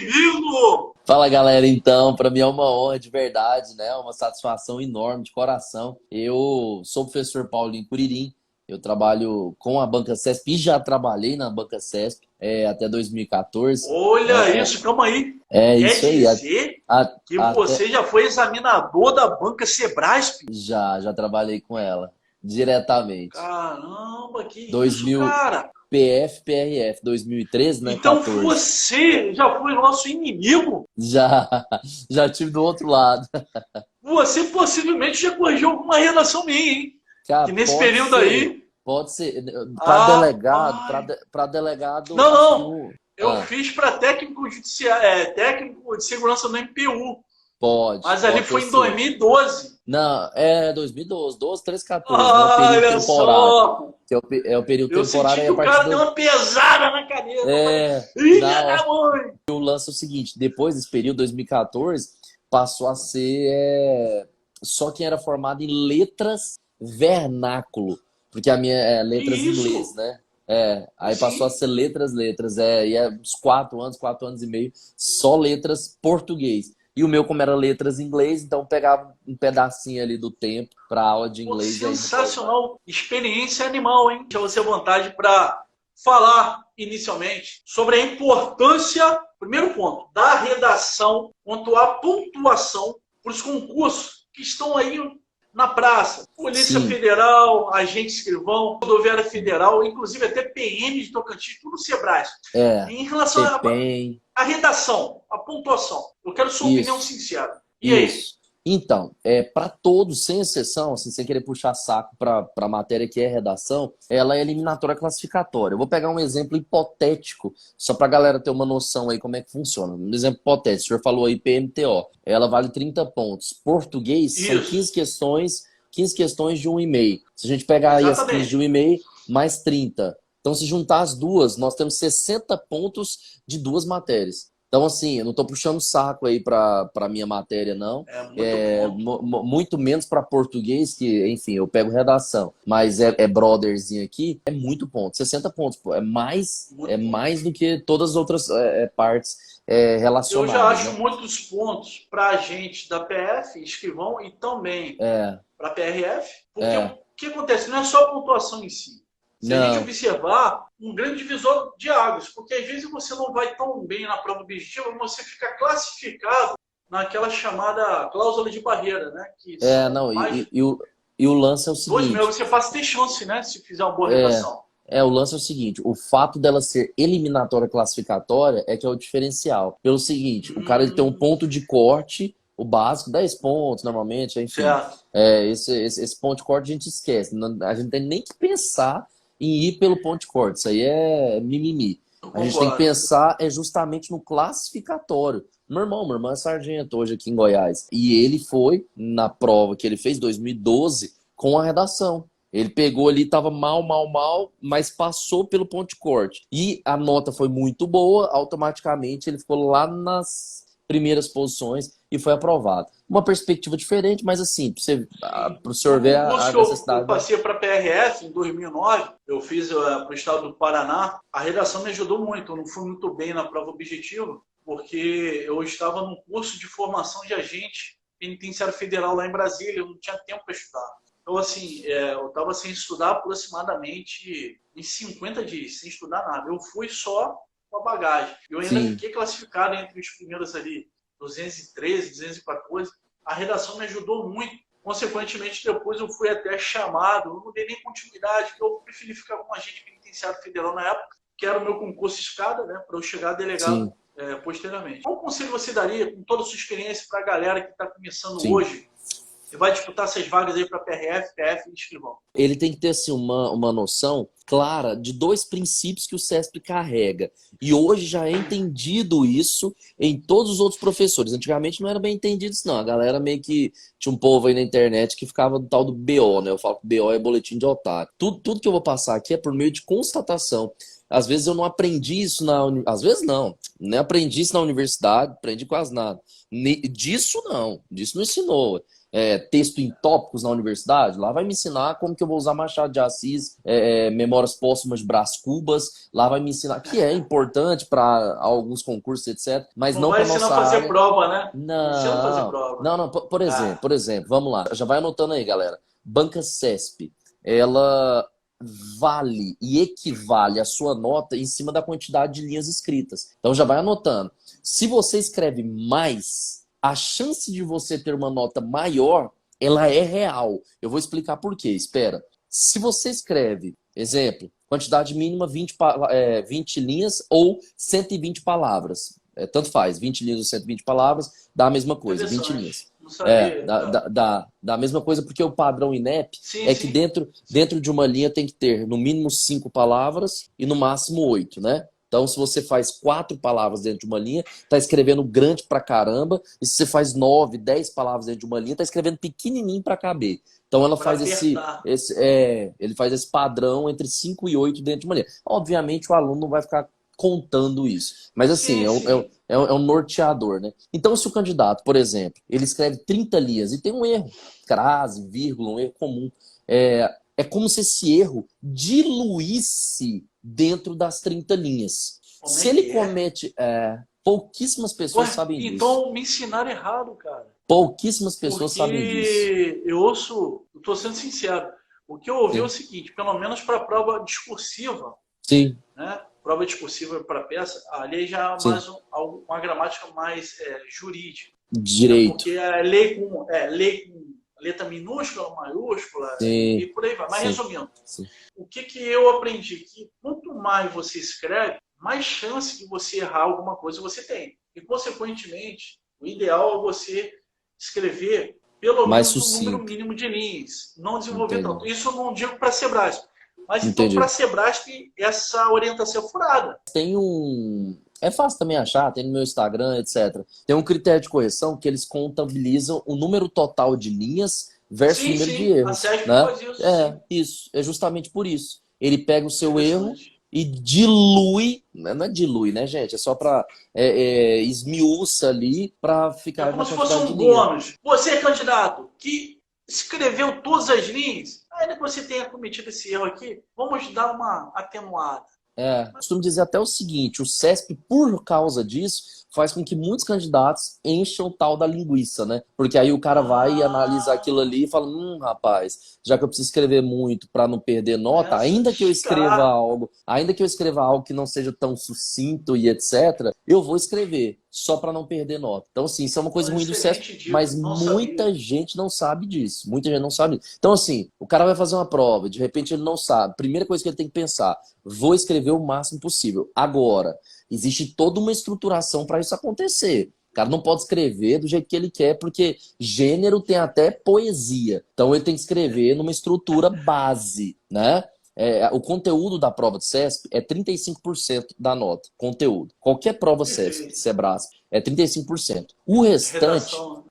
inimigo! Fala, galera, então, para mim é uma honra de verdade, né? Uma satisfação enorme de coração. Eu sou o professor Paulinho Curirim, eu trabalho com a Banca CESP e já trabalhei na Banca CESP até 2014. Olha isso, calma aí. É Quer isso aí. dizer que Até você já foi examinador da Banca Sebrasp? já trabalhei com ela diretamente. Caramba, que isso, 2000 cara? PF, PRF, 2013, né? Então 14. você já foi nosso inimigo? Já, já tive do outro lado. Você possivelmente já corrigiu alguma redação minha, hein? Cara, Que nesse período aí. pode ser. Rapaz. Para delegado, Não, acho que não. o. Eu fiz para técnico judiciário, técnico de segurança no MPU. Mas ali Pode ter foi em sido. 2012. Não, é 2012, 12, 13, 14, né? O período Olha temporário. só. Que é o período Eu temporário senti aí que a o partir cara deu do. uma pesada na cabeça. Eu falei, Na filha da mãe. o lance é o seguinte: depois desse período, 2014, passou a ser só quem era formado em letras vernáculo, porque a minha é Que letras em inglês, isso? né? Aí passou a Sim. ser letras, e é uns 4 anos e meio, só letras português. E o meu, como era letras em inglês, então pegava um pedacinho ali do tempo para aula de Pô, inglês e aí depois vai. sensacional. Experiência animal, hein? Deixa você à vontade para falar inicialmente sobre a importância, primeiro ponto, da redação quanto à pontuação para os concursos que estão aí na praça. Polícia Sim, Federal, Agente Escrivão, Rodoviária Federal, inclusive até PM de Tocantins, tudo Sebrae. é, Em relação FEPEM, à redação, à pontuação, eu quero sua opinião isso. sincera. E aí? Isso. Então, para todos, sem exceção, assim, sem querer puxar saco para a matéria que é redação, ela é eliminatória classificatória. Eu vou pegar um exemplo hipotético, só para a galera ter uma noção aí como é que funciona. Um exemplo hipotético, o senhor falou aí PMTO, ela vale 30 pontos. Português são Isso. 15 questões de 1,5. Se a gente pegar aí as 15 de Exatamente. 1,5, mais 30. Então, se juntar as duas, nós temos 60 pontos de duas matérias. Então, assim, eu não estou puxando saco aí para minha matéria, não. É muito ponto. Muito menos para português, que, enfim, eu pego redação. Mas é brotherzinho aqui, é muito ponto. 60 pontos, pô. É Muito ponto. mais do que todas as outras partes Eu já relacionadas, acho né? muitos pontos para a gente da PF, escrivão, e também É, para a PRF, porque o é. que acontece? Não é só a pontuação em si. Se a gente Não, observar, um grande divisor de águas, porque às vezes você não vai tão bem na prova objetiva, você fica classificado naquela chamada cláusula de barreira, né? Que são não. mais E o lance é o 2 mil, seguinte. você passa a ter chance, né? Se fizer uma boa redação. O lance é o seguinte, o fato dela ser eliminatória classificatória é que é o diferencial. Pelo seguinte, o cara ele tem um ponto de corte, o básico, 10 pontos normalmente, enfim. Certo. Esse ponto de corte a gente esquece. A gente não tem nem que pensar em ir pelo ponto de corte. Isso aí é mimimi. Eu A gente tem que concordo. pensar justamente no classificatório. Meu irmão é sargento hoje aqui em Goiás. E ele foi na prova que ele fez, 2012, com a redação. Ele pegou ali, estava mal, mas passou pelo ponto de corte. E a nota foi muito boa, automaticamente ele ficou lá nas primeiras posições e foi aprovado. Uma perspectiva diferente, mas assim, para o senhor No ver concurso a que eu necessidade, né? passei para a PRF em 2009, eu fiz para o estado do Paraná, a redação me ajudou muito. Eu não fui muito bem na prova objetiva, porque eu estava num curso de formação de agente penitenciário federal lá em Brasília, eu não tinha tempo para estudar. Então, assim, eu estava sem estudar aproximadamente em 50 dias, sem estudar nada. Eu fui só com a bagagem. Eu ainda Sim, fiquei classificado entre os primeiros ali, 213, 214. A redação me ajudou muito. Consequentemente, depois eu fui até chamado, eu não dei nem continuidade, porque eu preferi ficar com agente penitenciário federal na época, que era o meu concurso escada, né, para eu chegar a delegado sim, posteriormente. Qual conselho você daria, com toda a sua experiência, para a galera que está começando sim. hoje e vai disputar essas vagas aí para PRF, PF e escrivão? Ele tem que ter assim, uma noção clara de dois princípios que o CESP carrega. E hoje já é entendido isso em todos os outros professores. Antigamente não era bem entendido isso, não. A galera meio que tinha um povo aí na internet que ficava do tal do BO, né? Eu falo que BO é boletim de otário. Tudo que eu vou passar aqui é por meio de constatação. Às vezes eu não aprendi isso Às vezes não. Nem aprendi isso na universidade, aprendi quase nada. Disso não. Disso não ensinou. texto em tópicos na universidade, lá vai me ensinar como que eu vou usar Machado de Assis, Memórias Póstumas de Brás Cubas, lá vai me ensinar, que é importante para alguns concursos, etc., mas Não não vai para ensinar a nossa fazer área. prova, né? Não ensina a fazer Não, prova. não, não. Ah, Por exemplo, vamos lá. Já vai anotando aí, galera. Banca CESP, ela vale e equivale a sua nota em cima da quantidade de linhas escritas. Então já vai anotando. Se você escreve mais, a chance de você ter uma nota maior, ela é real. Eu vou explicar por quê. Espera. Se você escreve, exemplo, quantidade mínima 20 linhas ou 120 palavras. Tanto faz, 20 linhas ou 120 palavras, dá a mesma coisa, 20 interessante. linhas. Não sabia. Dá a mesma coisa porque o padrão INEP Sim, é que sim. dentro de uma linha tem que ter no mínimo 5 palavras e no máximo 8, né? Então, se você faz 4 palavras dentro de uma linha, tá escrevendo grande pra caramba. E se você faz 9, 10 palavras dentro de uma linha, tá escrevendo pequenininho pra caber. Então, ela Para faz apertar. ele faz esse padrão entre 5 e 8 dentro de uma linha. Obviamente, o aluno não vai ficar contando isso. Mas, assim, Sim, sim. é um norteador, né? Então, se o candidato, por exemplo, ele escreve 30 linhas e tem um erro, crase, vírgula, um erro comum, é como se esse erro diluísse dentro das 30 linhas. Como é Se ele que é? comete. Pouquíssimas pessoas Ué, sabem disso. então me ensinaram errado, cara. Pouquíssimas pessoas sabem disso. Porque eu tô sendo sincero, o que eu ouvi é o Sim. seguinte, pelo menos para a prova discursiva, Sim, né? Prova discursiva para peça, ali já é sim. mais uma gramática mais jurídica, né? Direito. Porque é lei com letra minúscula, maiúscula e Sim, por aí vai. Mas sim, resumindo, sim. o que eu aprendi? Que quanto mais você escreve, mais chance de você errar alguma coisa você tem. E, consequentemente, o ideal é você escrever pelo Mais menos um número sucinto. mínimo de linhas, não desenvolver Entendi. tanto. Isso eu não digo para a Sebrasp. Mas então, para a Entendi. Sebrasp, essa orientação é furada. Tem um. É fácil também achar, tem no meu Instagram, etc. Tem um critério de correção que eles contabilizam o número total de linhas versus o Sim, número de sim, a erros, SESP né? faz isso, sim. Isso. É justamente por isso. Ele pega o seu erro Interessante. e dilui, não é dilui, né, gente? É só para esmiuça ali para É ficar como na se fosse quantidade de um linha. bônus. Você é candidato que escreveu todas as linhas, ainda que você tenha cometido esse erro aqui, vamos dar uma atenuada. Costumo dizer até o seguinte, o CESP, por causa disso, faz com que muitos candidatos encham o tal da linguiça, né? Porque aí o cara vai e analisa aquilo Ah, ali e fala, rapaz, já que eu preciso escrever muito para não perder nota, começa a esticar. ainda que eu escreva algo que não seja tão sucinto e etc, eu vou escrever só para não perder nota. Então, assim, isso é uma coisa ruim do CESP, Excelente dica, mas não sabia. muita gente não sabe disso. Muita gente não sabe disso. Então, assim, o cara vai fazer uma prova, de repente ele não sabe. Primeira coisa que ele tem que pensar, vou escrever o máximo possível. Agora, existe toda uma estruturação para isso acontecer. O cara não pode escrever do jeito que ele quer, porque gênero tem até poesia. Então ele tem que escrever numa estrutura base, né? O conteúdo da prova de CESP é 35% da nota. Conteúdo. Qualquer prova CESP, Perfeito. Sebrasp, é 35%. O restante, Redação.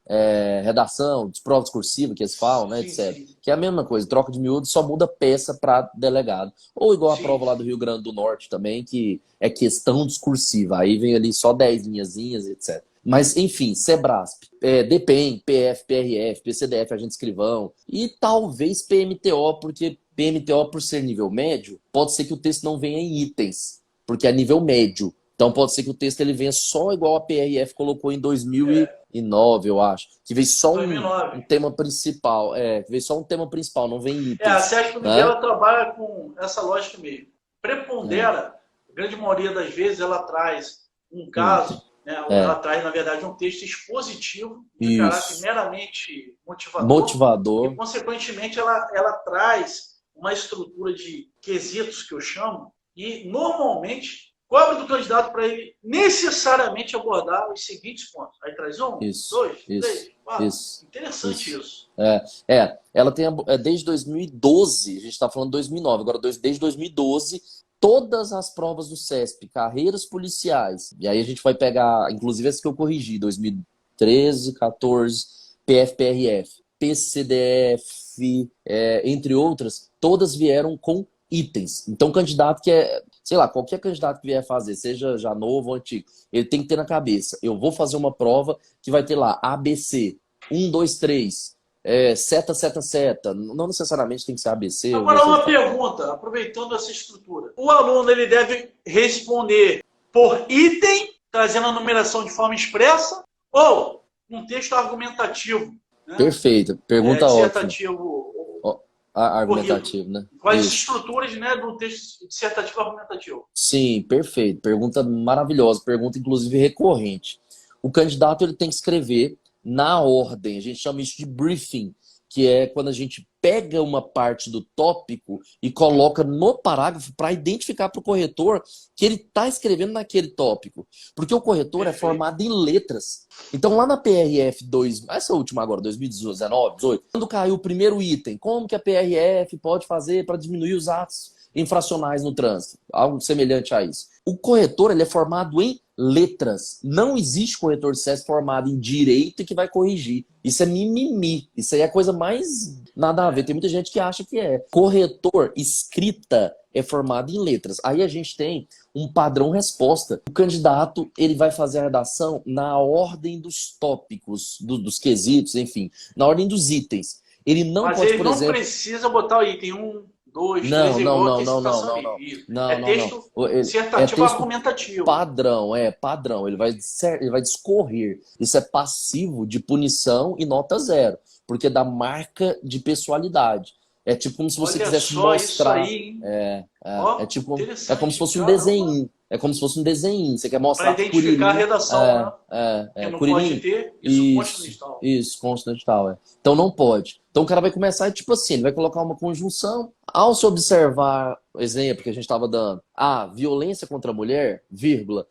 redação, prova discursiva, que eles falam, né, Sim, etc. sim. Que é a mesma coisa, troca de miúdo, só muda peça para delegado. Ou igual a Sim, prova lá do sim. Rio Grande do Norte também, que é questão discursiva. Aí vem ali só 10 linhazinhas, etc. Mas, enfim, Sebrasp, DPEM, PF, PRF, PCDF, agente escrivão e talvez PMTO, porque PMTO, por ser nível médio, pode ser que o texto não venha em itens, porque é nível médio. Então pode ser que o texto ele venha só igual a PRF colocou em 2009, eu acho. Que veio só um 2009. tema principal. Veio só um tema principal, não vem A itens, Sesc Miguel né? ela trabalha com essa lógica mesmo. Prepondera, a grande maioria das vezes ela traz um Item. caso, né? Ela É, traz, na verdade, um texto expositivo de caráter isso. meramente motivador e, Motivador. consequentemente, ela traz uma estrutura de quesitos, que eu chamo, e, normalmente, cobra do candidato para ele necessariamente abordar os seguintes pontos. Aí traz um, Isso, dois, três, isso, quatro. isso, Interessante isso. isso. Ela tem desde 2012, a gente está falando 2009, agora desde 2012, todas as provas do CESP, carreiras policiais, e aí a gente vai pegar, inclusive essa que eu corrigi, 2013, 14, PFPRF, PCDF, entre outras, todas vieram com itens. Então, candidato que sei lá, qualquer candidato que vier fazer, seja já novo ou antigo, ele tem que ter na cabeça, eu vou fazer uma prova que vai ter lá ABC, 1, 2, 3. seta, seta, seta. Não necessariamente tem que ser ABC. Agora, uma pergunta, aproveitando essa estrutura. O aluno ele deve responder por item, trazendo a numeração de forma expressa, ou um texto argumentativo? Né? Perfeito. Pergunta ótima. Dissertativo. Argumentativo, né? Com as estruturas, né, do texto dissertativo argumentativo. Sim, perfeito. Pergunta maravilhosa. Pergunta, inclusive, recorrente. O candidato ele tem que escrever na ordem. A gente chama isso de briefing, que é quando a gente pega uma parte do tópico e coloca no parágrafo para identificar para o corretor que ele está escrevendo naquele tópico. Porque o corretor é formado em letras. Então, lá na PRF 2, essa última agora, 2019, 18, quando caiu o primeiro item, como que a PRF pode fazer para diminuir os atos infracionais no trânsito? Algo semelhante a isso. O corretor ele é formado em letras. Não existe corretor de SESC formado em direito e que vai corrigir. Isso é mimimi. Isso aí é a coisa mais nada a ver. Tem muita gente que acha que é. Corretor, escrita, é formado em letras. Aí a gente tem um padrão resposta. O candidato ele vai fazer a redação na ordem dos tópicos, dos quesitos, enfim, na ordem dos itens. Ele não Mas pode, ele por não exemplo... precisa botar o item 1, 2, Não, 3, igual não, a não, não, citação não, aí. não. É texto dissertativo argumentativo. Padrão, padrão. Ele vai discorrer. Isso é passivo de punição e nota 0, porque dá marca de pessoalidade. É tipo como se você quisesse mostrar. Isso aí, hein? É tipo, é como se fosse um desenho. É como se fosse um desenho. Você quer mostrar para identificar a redação, né? Que não pode ter isso consta no edital. Isso, consta no edital, Então não pode. Então o cara vai começar, tipo assim, ele vai colocar uma conjunção. Ao se observar, exemplo que a gente estava dando, violência contra a mulher, vírgula,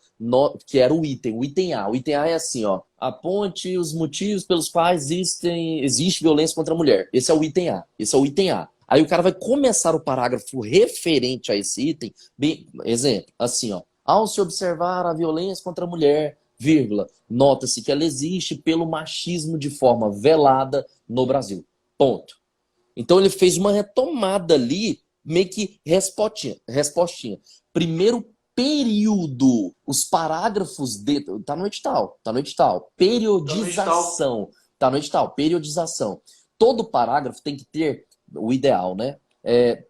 que era o item A. O item A é assim, ó. Aponte os motivos pelos quais existe violência contra a mulher. Esse é o item A. Esse é o item A. Aí o cara vai começar o parágrafo referente a esse item, exemplo, assim, ó. Ao se observar a violência contra a mulher, vírgula, nota-se que ela existe pelo machismo de forma velada no Brasil. Ponto. Então ele fez uma retomada ali, meio que respostinha. Primeiro período, os parágrafos tá no edital. Periodização. Tá no edital, periodização. Todo parágrafo tem que ter, o ideal, né?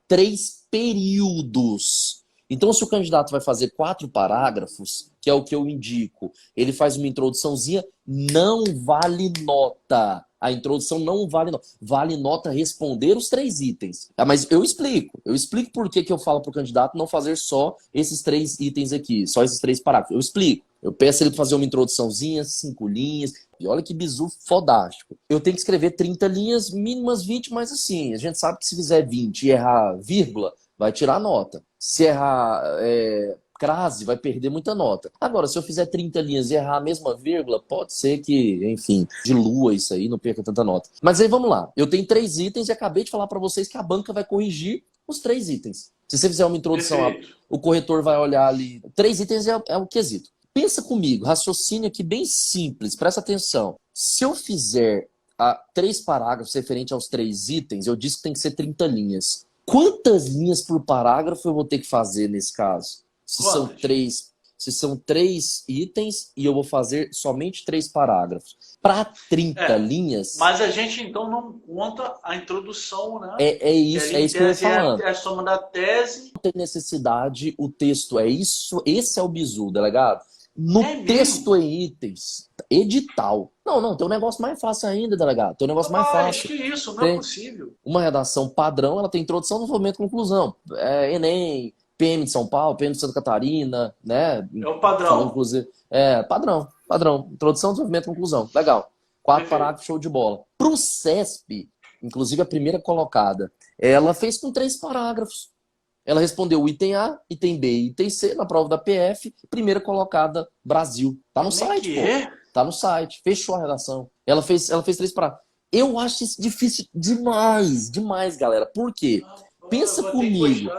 3 períodos. Então, se o candidato vai fazer 4 parágrafos, que é o que eu indico, ele faz uma introduçãozinha, não vale nota. A introdução não vale nota. Vale nota responder os 3 itens. Mas eu explico. Eu explico por que eu falo para o candidato não fazer só esses 3 itens aqui, só esses 3 parágrafos. Eu explico. Eu peço ele para fazer uma introduçãozinha, 5 linhas. E olha que bizu fodástico. Eu tenho que escrever 30 linhas, mínimas 20, mas assim, a gente sabe que se fizer 20 e errar vírgula, vai tirar nota. Se errar crase, vai perder muita nota. Agora, se eu fizer 30 linhas e errar a mesma vírgula, pode ser que, enfim, dilua isso aí, não perca tanta nota. Mas aí vamos lá. Eu tenho 3 itens e acabei de falar para vocês que a banca vai corrigir os 3 itens. Se você fizer uma introdução, o corretor vai olhar ali. 3 itens é o quesito. Pensa comigo, raciocínio aqui bem simples, presta atenção. Se eu fizer 3 parágrafos referente aos 3 itens, eu disse que tem que ser 30 linhas. Quantas linhas por parágrafo eu vou ter que fazer nesse caso? Se são 3 itens e eu vou fazer somente 3 parágrafos. Para 30 linhas... Mas a gente, então, não conta a introdução, né? É isso que eu ia falando. É a soma da tese. Não tem necessidade, o texto é isso, esse é o bizu, delegado. No texto em itens, edital. Não, tem um negócio mais fácil ainda, delegado. Tem um negócio mais fácil. Acho que isso, não é possível. Uma redação padrão, ela tem introdução, desenvolvimento e conclusão. Enem, PM de São Paulo, PM de Santa Catarina, né? É o padrão. Falando, inclusive, padrão. Introdução, desenvolvimento e conclusão. Legal. 4 parágrafos, show de bola. Pro CESP, inclusive a primeira colocada, ela fez com 3 parágrafos. Ela respondeu o item A, item B e item C na prova da PF, primeira colocada, Brasil. Tá no site, pô. Tá no site. Fechou a redação. Ela fez 3 parágrafos. Eu acho isso difícil demais, galera. Por quê? Pensa comigo.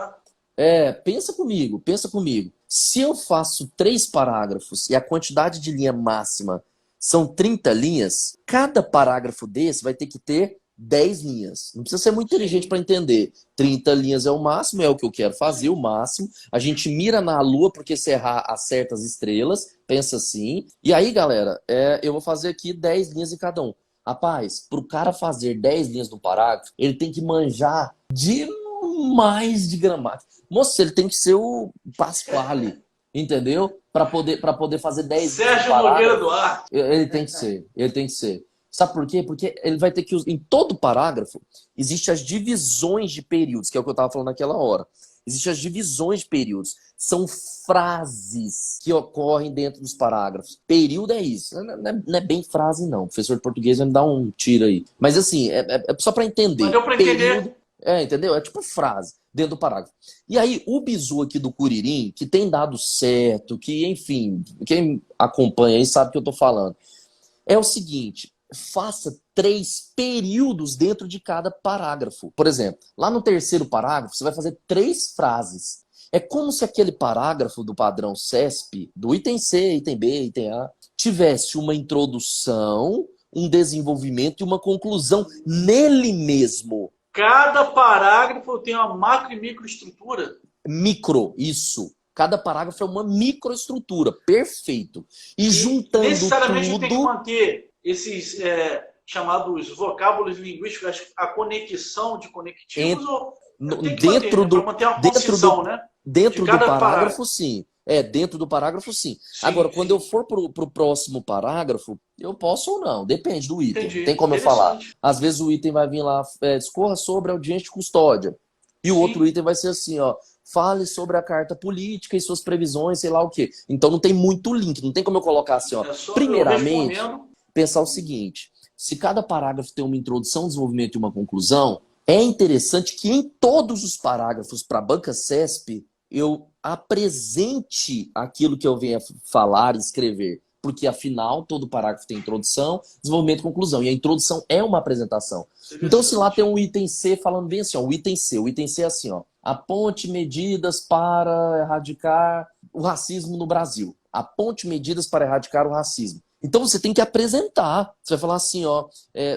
Pensa comigo. Se eu faço 3 parágrafos e a quantidade de linha máxima são 30 linhas, cada parágrafo desse vai ter que ter 10 linhas. Não precisa ser muito inteligente para entender. 30 linhas é o máximo, é o que eu quero fazer, o máximo. A gente mira na lua, porque se errar, acerta as estrelas. Pensa assim. E aí, galera, eu vou fazer aqui 10 linhas em cada um. Rapaz, pro cara fazer 10 linhas no parágrafo, ele tem que manjar demais de gramática. Moço, ele tem que ser o Pasquale, entendeu? Para poder fazer 10 linhas no Sérgio Nogueira parágrafo. Duarte. Ele tem que ser, ele tem que ser. Sabe por quê? Porque ele vai ter que... Em todo parágrafo, existem as divisões de períodos, que é o que eu estava falando naquela hora. Existem as divisões de períodos. São frases que ocorrem dentro dos parágrafos. Período é isso. Não é bem frase, não. O professor de português vai me dar um tiro aí. Mas assim, é só para entender. Mas deu para entender. Entendeu? É tipo frase dentro do parágrafo. E aí, o bizu aqui do Curirim, que tem dado certo, que, enfim, quem acompanha aí sabe o que eu tô falando. É o seguinte, faça 3 períodos dentro de cada parágrafo. Por exemplo, lá no terceiro parágrafo, você vai fazer 3 frases. É como se aquele parágrafo do padrão CESP, do item C, item B, item A, tivesse uma introdução, um desenvolvimento e uma conclusão nele mesmo. Cada parágrafo tem uma macro e microestrutura. Micro, isso. Cada parágrafo é uma microestrutura, perfeito. E juntando necessariamente tudo... tem que manter esses chamados vocábulos linguísticos, a conexão de conectivos, ou tem que dentro manter, né? Para manter uma concisão, né? Dentro do parágrafo, sim. Dentro do parágrafo, sim. Agora, quando eu for pro próximo parágrafo, eu posso ou não, depende do item. Entendi. Tem como eu falar. Às vezes o item vai vir lá, discorra sobre a audiência de custódia. E o outro item vai ser assim, ó, fale sobre a carta política e suas previsões, sei lá o quê. Então não tem muito link, não tem como eu colocar assim, ó. Primeiramente, pensar o seguinte, se cada parágrafo tem uma introdução, desenvolvimento e uma conclusão, é interessante que em todos os parágrafos para a banca CESP, eu apresente aquilo que eu venha falar e escrever. Porque, afinal, todo parágrafo tem introdução, desenvolvimento e conclusão. E a introdução é uma apresentação. Então, se lá tem um item C falando bem assim, ó, o item C é assim, ó, aponte medidas para erradicar o racismo no Brasil. Aponte medidas para erradicar o racismo. Então, você tem que apresentar. Você vai falar assim, ó,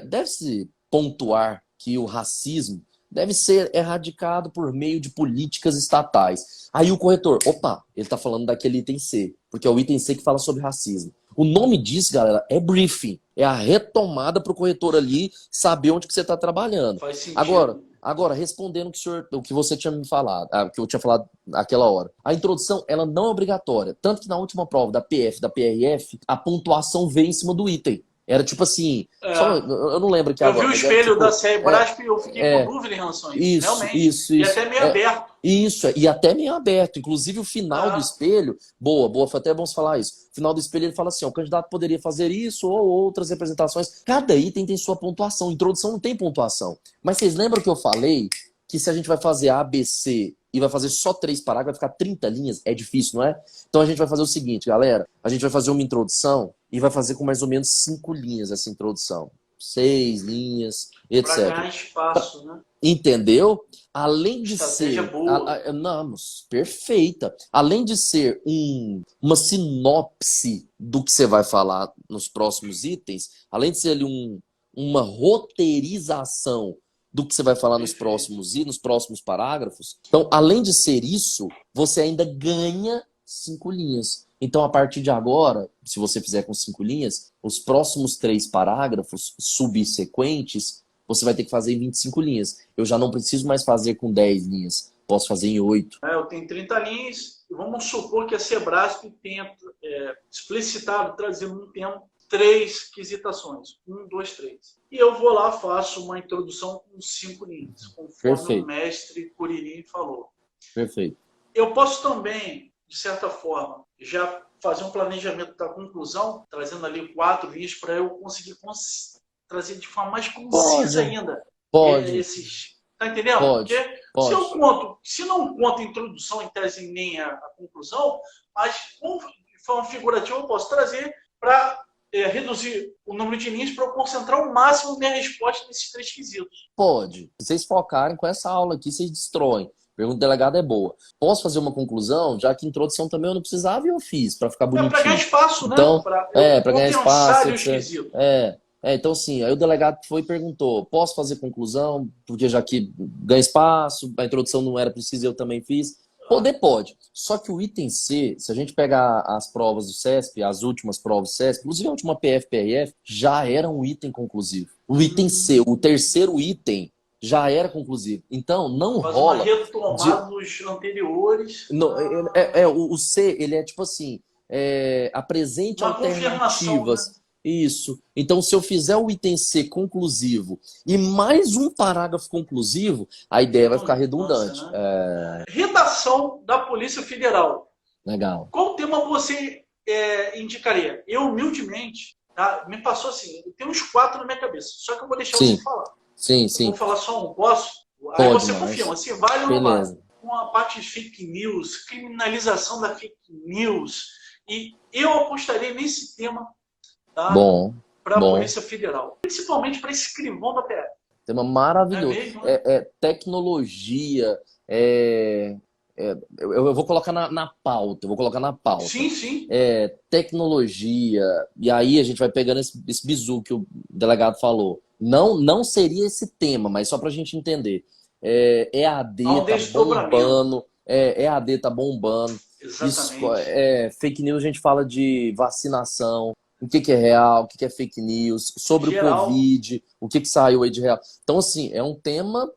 deve-se pontuar que o racismo deve ser erradicado por meio de políticas estatais. Aí o corretor, opa, ele está falando daquele item C, porque é o item C que fala sobre racismo. O nome disso, galera, é briefing. É a retomada para o corretor ali saber onde que você está trabalhando. Faz sentido. Agora, respondendo o que você tinha me falado, que eu tinha falado naquela hora. A introdução, ela não é obrigatória. Tanto que na última prova da PF, da PRF, a pontuação veio em cima do item. Era tipo assim, eu não lembro que agora. Eu vi o espelho da CEBRASP e eu fiquei com dúvida em relação a isso. Realmente. Isso. E até meio aberto. Isso, e até meio aberto. Inclusive o final do espelho, boa, foi até bom você falar isso. O final do espelho ele fala assim, ó, o candidato poderia fazer isso ou outras representações. Cada item tem sua pontuação. Introdução não tem pontuação. Mas vocês lembram que eu falei que se a gente vai fazer A, B, C e vai fazer só 3 parágrafos, vai ficar 30 linhas? É difícil, não é? Então a gente vai fazer o seguinte, galera. A gente vai fazer uma introdução e vai fazer com mais ou menos 5 linhas essa introdução. 6 linhas, etc. Para ganhar espaço, né? Entendeu? Além de Estratégia ser... boa. Perfeita. Além de ser uma sinopse do que você vai falar nos próximos itens, além de ser ali uma roteirização do que você vai falar nos próximos parágrafos. Então, além de ser isso, você ainda ganha 5 linhas. Então, a partir de agora, se você fizer com 5 linhas, os próximos 3 parágrafos subsequentes, você vai ter que fazer em 25 linhas. Eu já não preciso mais fazer com 10 linhas. Posso fazer em 8. Eu tenho 30 linhas. Vamos supor que a Sebrasp tenha explicitado, trazido um tempo, 3 quisitações. 1, 2, 3. E eu vou lá, faço uma introdução com 5 linhas, conforme o mestre Curirim falou. Perfeito. Eu posso também, de certa forma, já fazer um planejamento da conclusão, trazendo ali 4 linhas para eu conseguir trazer de forma mais concisa ainda. Pode. Tá entendendo? Pode. Porque se não conto a introdução, em tese, nem a conclusão, mas de forma figurativa eu posso trazer para reduzir o número de linhas para eu concentrar o máximo minha resposta nesses 3 quesitos. Pode. Se vocês focarem com essa aula aqui, vocês destroem. Pergunta do delegado é boa. Posso fazer uma conclusão, já que introdução também eu não precisava e eu fiz, para ficar bonitinho. Para ganhar espaço, né? Então, para ganhar espaço. Etc. Então sim, aí o delegado foi e perguntou, posso fazer conclusão, porque já que ganha espaço, a introdução não era precisa, eu também fiz. Poder pode. Só que o item C, se a gente pegar as provas do CESP, as últimas provas do CESP, inclusive a última PF-PRF, já era um item conclusivo. O item C, o terceiro item, já era conclusivo. Então, não Faz uma rola retomada dos anteriores. o C, ele é tipo assim, apresente Uma confirmação, né? alternativas. Isso. Então, se eu fizer o item C conclusivo e mais um parágrafo conclusivo, a ideia vai ficar redundante. Né? Redação da Polícia Federal. Legal. Qual tema você indicaria? Eu, humildemente, tá? Me passou assim, eu tenho uns 4 na minha cabeça, só que eu vou deixar você falar. Sim. Eu vou falar só um, posso? Pode, aí você mas... confirma se vale ou não Beleza. vale. Com a parte de fake news, criminalização da fake news, e eu apostaria nesse tema, tá? Para a Polícia Federal, principalmente para escrivão da PF. Tema maravilhoso. É mesmo? Tecnologia, eu vou colocar na pauta, Sim. Tecnologia, e aí a gente vai pegando esse bizu que o delegado falou. Não seria esse tema, mas só para a gente entender. EAD tá bombando, EAD tá bombando. Exatamente. Fake news a gente fala de vacinação, o que é real, o que é fake news, sobre geral. O Covid, o que saiu aí de real. Então, assim, é um tema...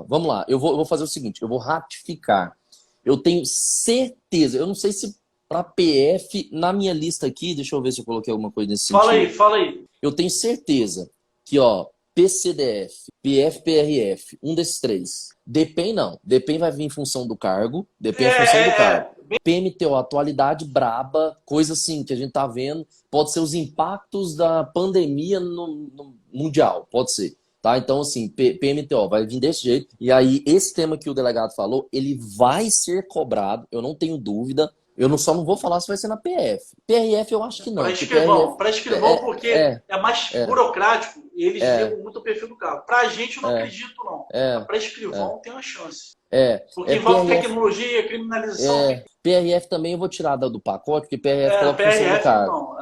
vamos lá, eu vou fazer o seguinte, eu vou ratificar. Eu tenho certeza, eu não sei se para PF, na minha lista aqui, deixa eu ver se eu coloquei alguma coisa nesse sentido. Fala aí. Eu tenho certeza que, PCDF, PF-PRF, um desses 3. DPEM não. DPEM vai vir em função do cargo. DPEM em função do cargo. PMTO, atualidade braba, coisa assim que a gente tá vendo. Pode ser os impactos da pandemia no mundial. Pode ser. Tá? Então, assim, PMTO vai vir desse jeito. E aí, esse tema que o delegado falou, ele vai ser cobrado, eu não tenho dúvida. Eu só não vou falar se vai ser na PF. PRF eu acho que não. Para escrivão, porque é mais burocrático e eles ligam muito o perfil do carro. Para a gente, eu não acredito, não. Para escrivão, tem uma chance. Porque envolve tecnologia, criminalização. PRF também eu vou tirar do pacote, porque PRF coloca função do cargo.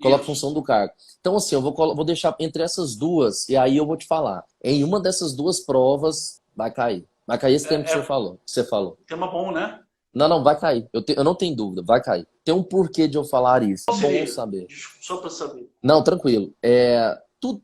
Coloca função do cargo. Então, assim, eu vou deixar entre essas duas, e aí eu vou te falar. Em uma dessas duas provas, vai cair. Vai cair esse tema que você falou. Tema bom, né? Não, vai cair. Eu não tenho dúvida, vai cair. Tem um porquê de eu falar isso. É bom saber. Só para saber. Não, tranquilo.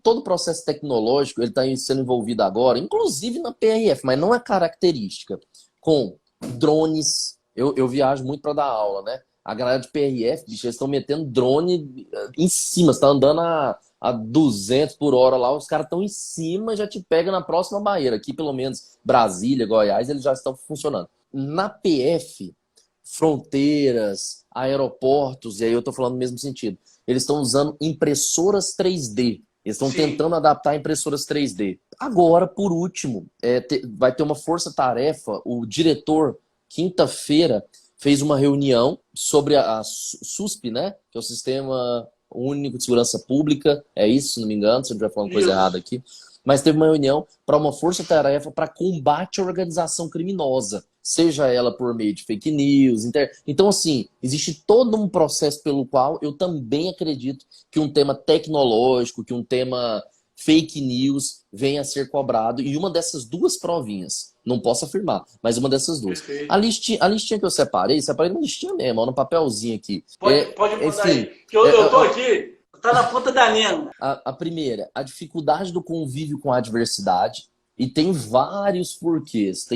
Todo o processo tecnológico, ele está sendo envolvido agora, inclusive na PRF, mas não é característica. Com drones, eu viajo muito para dar aula, né? A galera de PRF, bicho, eles estão metendo drone em cima, você tá andando a 200 por hora lá, os caras estão em cima e já te pega na próxima barreira. Aqui, pelo menos, Brasília, Goiás, eles já estão funcionando. Na PF, fronteiras, aeroportos, e aí eu estou falando no mesmo sentido, eles estão usando impressoras 3D. Eles estão tentando adaptar impressoras 3D. Agora, por último, vai ter uma força-tarefa. O diretor, quinta-feira, fez uma reunião sobre a SUSP, né? Que é o Sistema Único de Segurança Pública. É isso, se não me engano, se eu estiver falando coisa errada aqui. Mas teve uma reunião para uma força-tarefa para combate à organização criminosa, seja ela por meio de fake news. Então, assim, existe todo um processo pelo qual eu também acredito que um tema tecnológico, que um tema fake news venha a ser cobrado. E uma dessas duas provinhas, não posso afirmar, mas uma dessas duas. A listinha que eu separei numa listinha mesmo, no papelzinho aqui. Pode mandar aí, que eu tô aqui. Tá na ponta da língua. A primeira, a dificuldade do convívio com a adversidade. E tem vários porquês.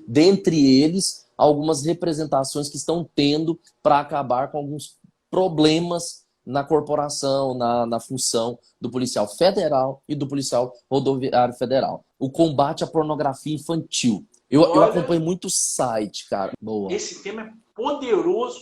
Dentre eles, algumas representações que estão tendo para acabar com alguns problemas na corporação, na função do policial federal e do policial rodoviário federal. O combate à pornografia infantil. Eu acompanho muito site, cara. Boa. Esse tema é poderoso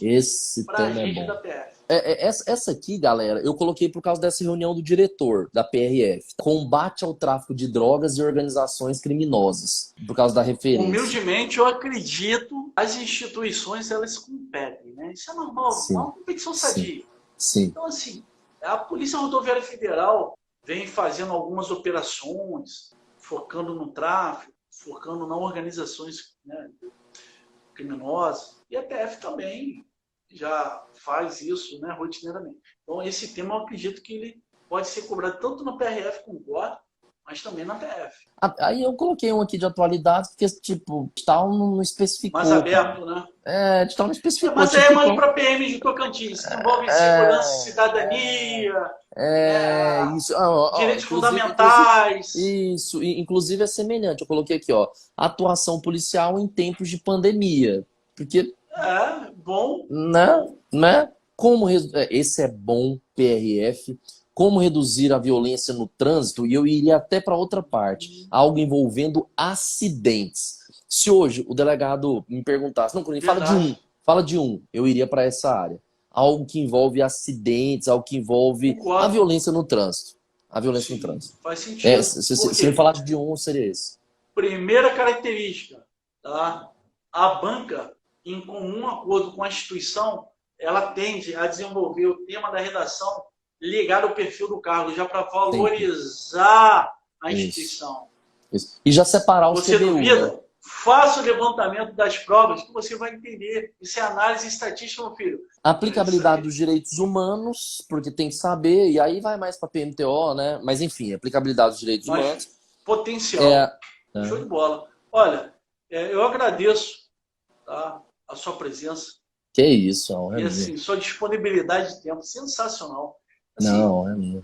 para a gente da PF. Essa aqui, galera, eu coloquei por causa dessa reunião do diretor da PRF. Combate ao tráfico de drogas e organizações criminosas. Por causa da referência. Humildemente, eu acredito as instituições, elas competem, né? Isso é normal, é uma competição sadia. Sim. Então, assim, a Polícia Rodoviária Federal vem fazendo algumas operações, focando no tráfico, focando nas organizações, né, criminosas. E a PF também já faz isso, né, rotineiramente. Então, esse tema eu acredito que ele pode ser cobrado tanto no PRF como no GOR, mas também na PF. Aí eu coloquei um aqui de atualidade, porque, tipo, tal não especificou. Mais aberto, né? Tal não especificou. Mas aí é Tipo, mais para PM de Tocantins, que envolve segurança e cidadania, isso. Ó, direitos inclusive, fundamentais. isso. Inclusive é semelhante. Eu coloquei aqui, ó, atuação policial em tempos de pandemia. Porque, Bom. né? Esse é bom, PRF. Como reduzir a violência no trânsito? E eu iria até para outra parte, algo envolvendo acidentes. Se hoje o delegado me perguntasse, não, Bruno, fala de um, eu iria para essa área. Algo que envolve acidentes, algo que envolve a Concordo. violência no trânsito. A violência no trânsito. Faz sentido. Se me falasse de um, seria esse. Primeira característica, tá? A banca, em comum acordo com a instituição, ela tende a desenvolver o tema da redação ligado ao perfil do cargo, já para valorizar a instituição. Isso. E já separar os Você TBU, duvida? né? Faça o levantamento das provas que você vai entender. Isso é análise estatística, meu filho. Aplicabilidade dos direitos humanos, porque tem que saber, e aí vai mais para PMTO, né? Mas enfim, aplicabilidade dos direitos humanos. Potencial. Show de bola. Olha, eu agradeço, tá, a sua presença. Que isso, e assim, sua disponibilidade de tempo, sensacional. Assim, não, é minha.